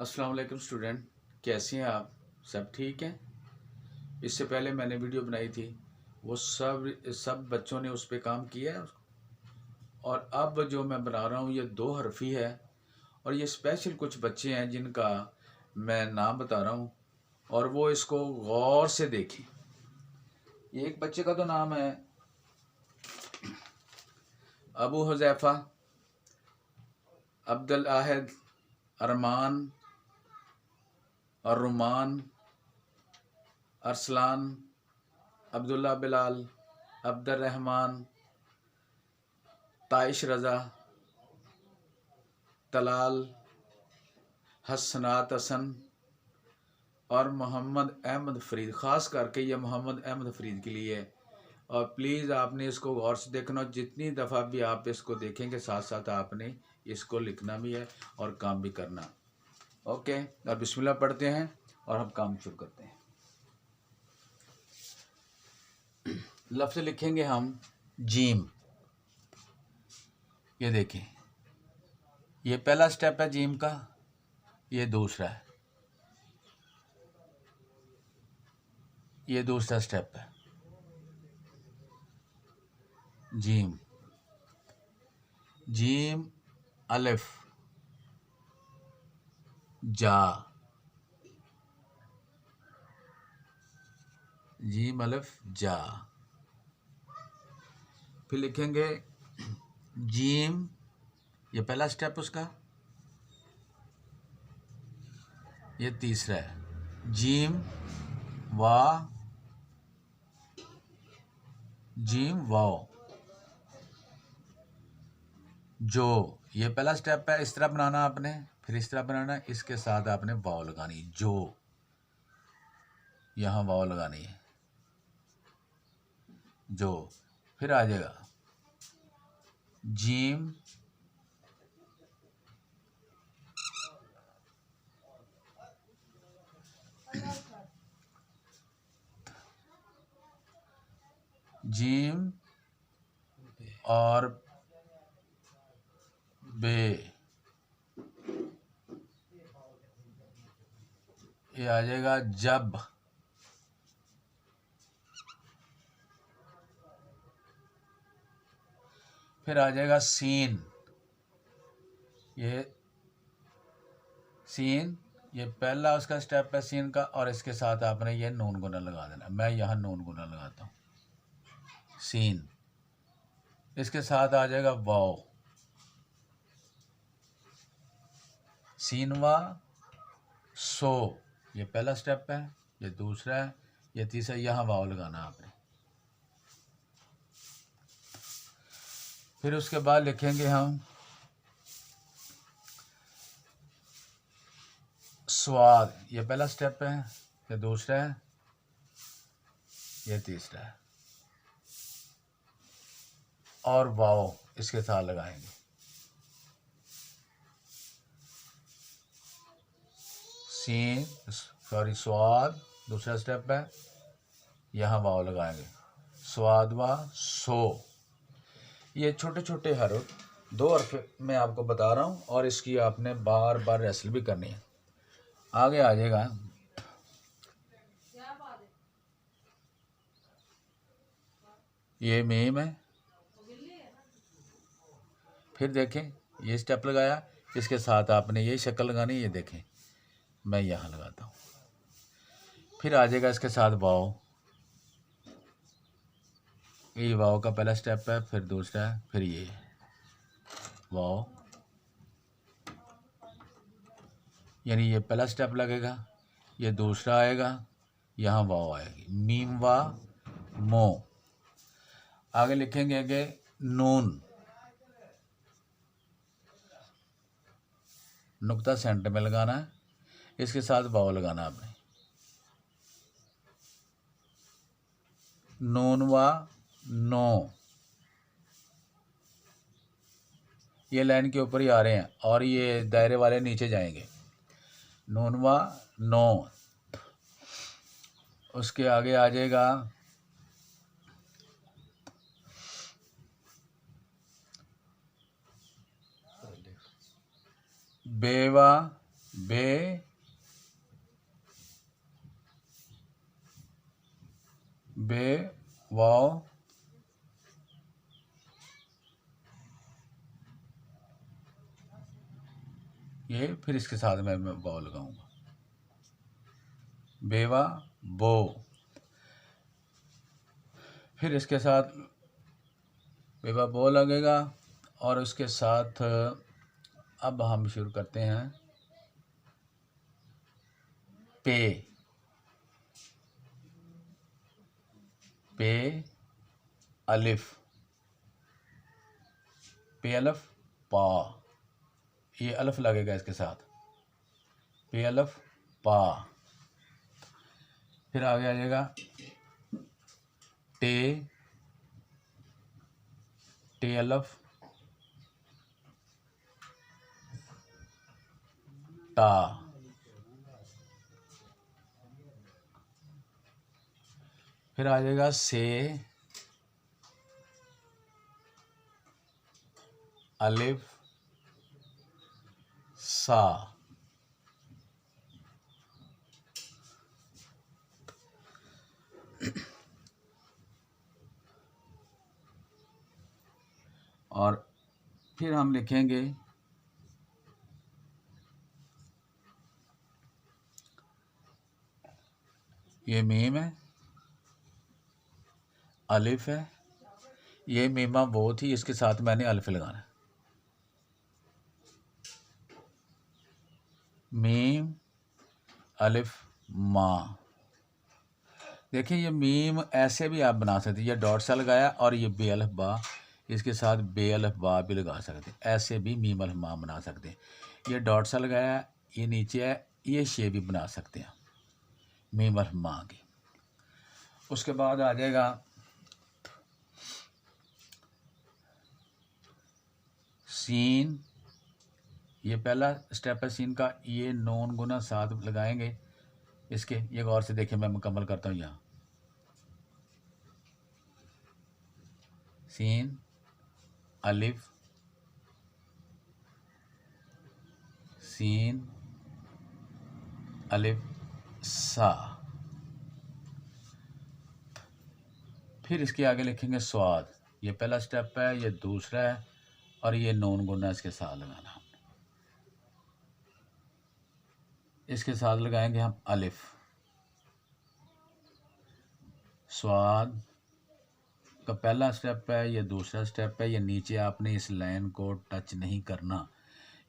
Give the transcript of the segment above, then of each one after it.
अस्सलाम वालेकुम स्टूडेंट, कैसे हैं आप? सब ठीक हैं? इससे पहले मैंने वीडियो बनाई थी, वो सब बच्चों ने उस पर काम किया है। और अब जो मैं बना रहा हूँ ये 2 हरफ़ी है। और ये स्पेशल कुछ बच्चे हैं जिनका मैं नाम बता रहा हूँ और वो इसको गौर से देखें। ये एक बच्चे का तो नाम है अबू हुज़ैफ़ा, अब्दुल अहद, अरमान, अर्रुमान, अरसलान, अब्दुल्ला बिलाल, अब्दुर्रहमान, ताइश रज़ा, तलाल, हसनात हसन और मोहम्मद अहमद फरीद। ख़ास करके ये मोहम्मद अहमद फरीद के लिए है। और प्लीज़ आपने इसको गौर से देखना, जितनी दफ़ा भी आप इसको देखेंगे साथ साथ आपने इसको लिखना भी है और काम भी करना। ओके, अब बिस्मिल्लाह पढ़ते हैं और हम काम शुरू करते हैं। लफ्ज़ लिखेंगे हम जीम। ये देखें, ये पहला स्टेप है जीम का, ये दूसरा है, ये दूसरा स्टेप है। जीम, जीम अलिफ जा, जीम अलिफ जा। फिर लिखेंगे जीम, ये पहला स्टेप उसका, ये तीसरा है। जीम वा, जीम वाओ, जो, ये पहला स्टेप है। इस तरह बनाना आपने, फिर इस तरह बनाना, इसके साथ आपने वाओ लगानी, जो, यहाँ वाओ लगानी है, जो। फिर आ जाएगा जीम जीम और बे, ये आ जाएगा जब। फिर आ जाएगा सीन, ये सीन, ये पहला उसका स्टेप है सीन का, और इसके साथ आपने ये नून गुना लगा देना। मैं यहाँ नून गुना लगाता हूँ, सीन। इसके साथ आ जाएगा वाओ, सीनवा सो, ये पहला स्टेप है, ये दूसरा है, ये तीसरा। यहाँ वाओ लगाना आपने। फिर उसके बाद लिखेंगे हम स्वाद, ये पहला स्टेप है, ये दूसरा है, ये तीसरा है, और वाओ इसके साथ लगाएंगे। सीन, सॉरी, स्वाद दूसरा स्टेप है, यहाँ वाओ लगाएंगे, स्वाद वा सो। ये छोटे छोटे हर्फ 2 हर्फ मैं आपको बता रहा हूँ और इसकी आपने बार बार रेसल भी करनी है। आगे आ जाएगा ये मीम है। फिर देखें, ये स्टेप लगाया, इसके साथ आपने ये शक्ल लगानी। ये देखें, मैं यहाँ लगाता हूँ। फिर आ जाएगा इसके साथ वाओ, ये वाओ का पहला स्टेप है, फिर दूसरा है, फिर ये वाओ, यानी ये पहला स्टेप लगेगा, ये दूसरा आएगा, यहाँ वाओ आएगी, मीम वा मो। आगे लिखेंगे आगे नून, नुक्ता सेंटर में लगाना है, इसके साथ वाओ लगाना आपने, नून वा नो। ये लाइन के ऊपर ही आ रहे हैं और ये दायरे वाले नीचे जाएंगे, नून वा नो। उसके आगे आ जाएगा बेवा बे बे वाओ ये, फिर इसके साथ मैं वाओ लगाऊंगा, बेवा बो, फिर इसके साथ बेवा बो लगेगा। और उसके साथ अब हम शुरू करते हैं पे, पे अलिफ, पे अलिफ पा, ये अलिफ लगेगा इसके साथ, पे अलिफ पा। फिर आगे आ जाएगा टे, टे अलिफ टा, फिर आ जाएगा से अलिफ सा, और फिर हम लिखेंगे ये मीम है, अलिफ है, ये मीमा वो थी, इसके साथ मैंने अलिफ लगाना है, मीम अलिफ माँ। देखिए ये मीम ऐसे भी आप बना सकते हैं, ये डॉट सा लगाया और ये बे अलिफ बा, इसके साथ बे अलिफ बा भी लगा सकते हैं, ऐसे भी मीम अलिफ माँ बना सकते हैं। ये डॉट सा लगाया, ये नीचे है, ये शे भी बना सकते हैं मीम अलिफ माँ की। उसके बाद आ जाएगा सीन, ये पहला स्टेप है सीन का, ये नून गुना साथ लगाएंगे इसके, ये गौर से देखिए मैं मुकम्मल करता हूँ यहाँ, सीन अलिफ सीन अलिफ सा, फिर इसके आगे लिखेंगे स्वाद, ये पहला स्टेप है, ये दूसरा है, और ये नून गुना इसके साथ लगाना, इसके साथ लगाएंगे हम अलिफ, स्वाद का पहला स्टेप है, ये दूसरा स्टेप है, ये नीचे आपने इस लाइन को टच नहीं करना,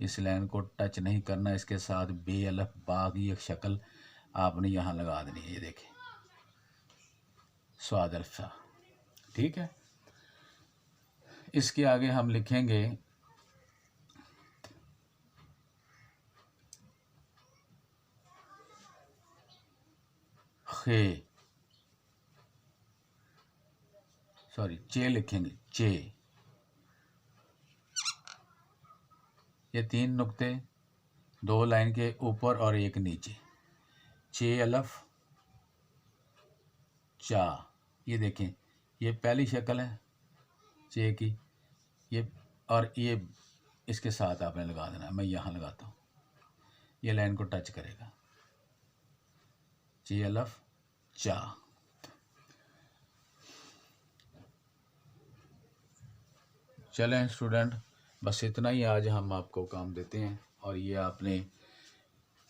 इस लाइन को टच नहीं करना, इसके साथ बे अलिफ बा की एक शक्ल आपने यहाँ लगा देनी है, ये देखें स्वाद अलिफ सा, ठीक है। इसके आगे हम लिखेंगे खे, सॉरी चे लिखेंगे, चे, ये 3 नुक्ते, 2 लाइन के ऊपर और एक नीचे, चे अलिफ चा, ये देखें ये पहली शक्ल है चे की, ये और ये इसके साथ आपने लगा देना, मैं यहाँ लगाता हूँ, ये लाइन को टच करेगा, चे अलिफ चा। चलें स्टूडेंट, बस इतना ही आज हम आपको काम देते हैं, और ये आपने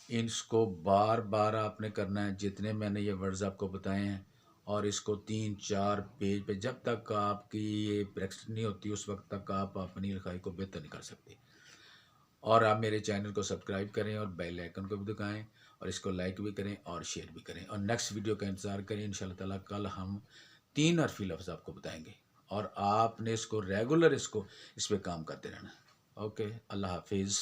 इसको बार बार आपने करना है, जितने मैंने ये वर्ड्स आपको बताए हैं, और इसको 3-4 पेज पे जब तक आपकी ये प्रैक्टिस नहीं होती उस वक्त तक आप अपनी लिखाई को बेहतर नहीं कर सकते। और आप मेरे चैनल को सब्सक्राइब करें और बेल आइकन को भी दबाएं, और इसको लाइक भी करें और शेयर भी करें, और नेक्स्ट वीडियो का इंतज़ार करें। इंशाल्लाह ताला कल हम 3 हरफी लफ्ज़ आपको बताएंगे, और आपने इसको रेगुलर इस पर काम करते रहना। ओके, अल्लाह हाफिज़।